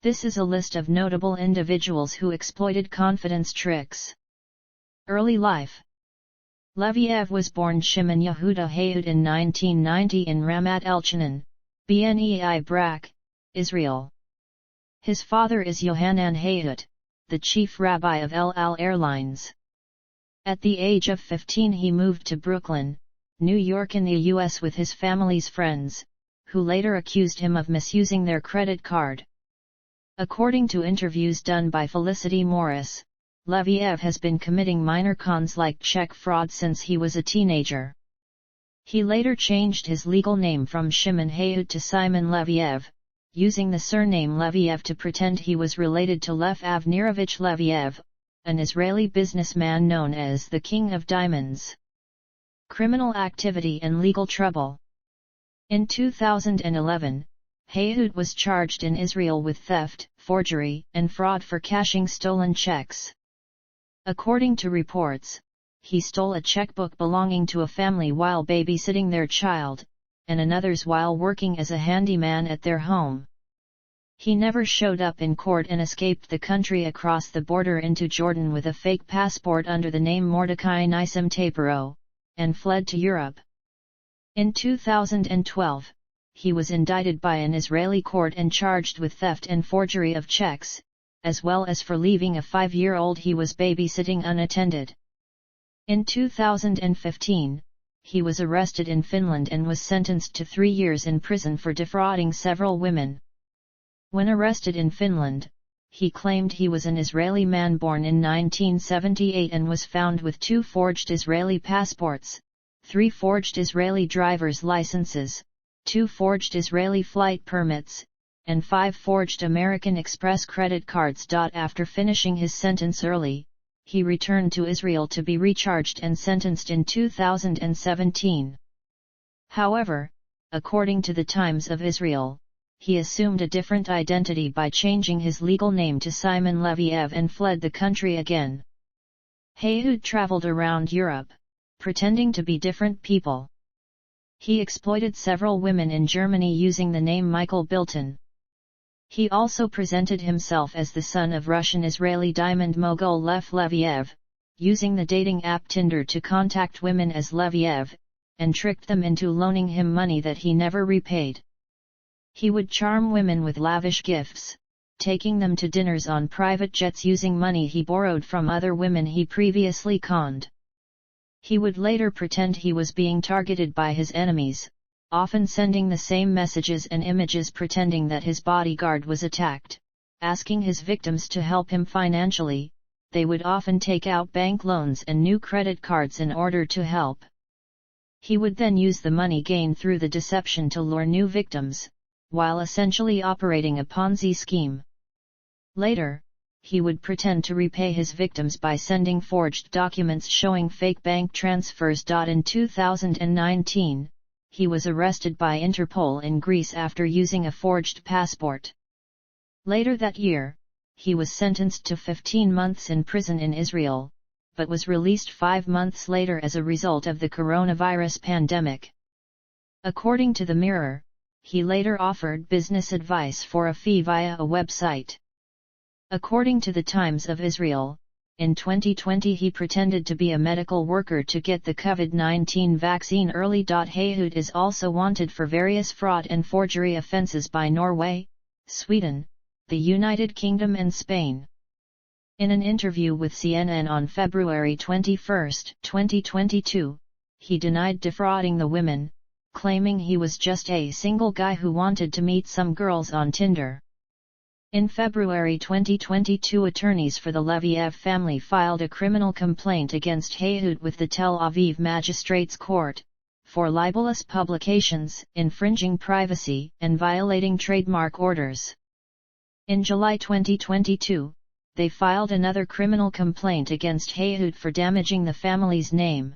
This is a list of notable individuals who exploited confidence tricks. Early life. Leviev was born Shimon Yehuda Hayut in 1990 in Ramat Elchanan, Bnei Brak, Israel. His father is Yohanan Hayut, the chief rabbi of El Al Airlines. At the age of 15 he moved to Brooklyn, New York in the U.S. with his family's friends, who later accused him of misusing their credit card. According to interviews done by Felicity Morris, Leviev has been committing minor cons like check fraud since he was a teenager. He later changed his legal name from Shimon Hayut to Simon Leviev, using the surname Leviev to pretend he was related to Lev Avnerovich Leviev, an Israeli businessman known as the King of Diamonds. Criminal activity and legal trouble. In 2011, Hayut was charged in Israel with theft, forgery, and fraud for cashing stolen checks. According to reports, he stole a checkbook belonging to a family while babysitting their child, and another's while working as a handyman at their home. He never showed up in court and escaped the country across the border into Jordan with a fake passport under the name Mordecai Nissim Tapero, and fled to Europe. In 2012, he was indicted by an Israeli court and charged with theft and forgery of checks, as well as for leaving a 5-year-old he was babysitting unattended. In 2015, he was arrested in Finland and was sentenced to 3 years in prison for defrauding several women. When arrested in Finland, he claimed he was an Israeli man born in 1978 and was found with 2 forged Israeli passports, 3 forged Israeli driver's licenses, 2 forged Israeli flight permits, and 5 forged American Express credit cards. After finishing his sentence early, he returned to Israel to be recharged and sentenced in 2017. However, according to the Times of Israel, he assumed a different identity by changing his legal name to Simon Leviev and fled the country again. Hayut traveled around Europe, pretending to be different people. He exploited several women in Germany using the name Michael Bilton. He also presented himself as the son of Russian-Israeli diamond mogul Lev Leviev, using the dating app Tinder to contact women as Leviev, and tricked them into loaning him money that he never repaid. He would charm women with lavish gifts, taking them to dinners on private jets using money he borrowed from other women he previously conned. He would later pretend he was being targeted by his enemies, often sending the same messages and images pretending that his bodyguard was attacked, asking his victims to help him financially. They would often take out bank loans and new credit cards in order to help. He would then use the money gained through the deception to lure new victims, while essentially operating a Ponzi scheme. Later, he would pretend to repay his victims by sending forged documents showing fake bank transfers. In 2019, he was arrested by Interpol in Greece after using a forged passport. Later that year, he was sentenced to 15 months in prison in Israel, but was released 5 months later as a result of the coronavirus pandemic. According to the Mirror, he later offered business advice for a fee via a website. According to the Times of Israel, in 2020 he pretended to be a medical worker to get the COVID-19 vaccine early. Hayut is also wanted for various fraud and forgery offenses by Norway, Sweden, the United Kingdom and Spain. In an interview with CNN on February 21, 2022, he denied defrauding the women, claiming he was just a single guy who wanted to meet some girls on Tinder. In February 2022, attorneys for the Leviev family filed a criminal complaint against Hayut with the Tel Aviv Magistrates Court, for libelous publications, infringing privacy, and violating trademark orders. In July 2022, they filed another criminal complaint against Hayut for damaging the family's name.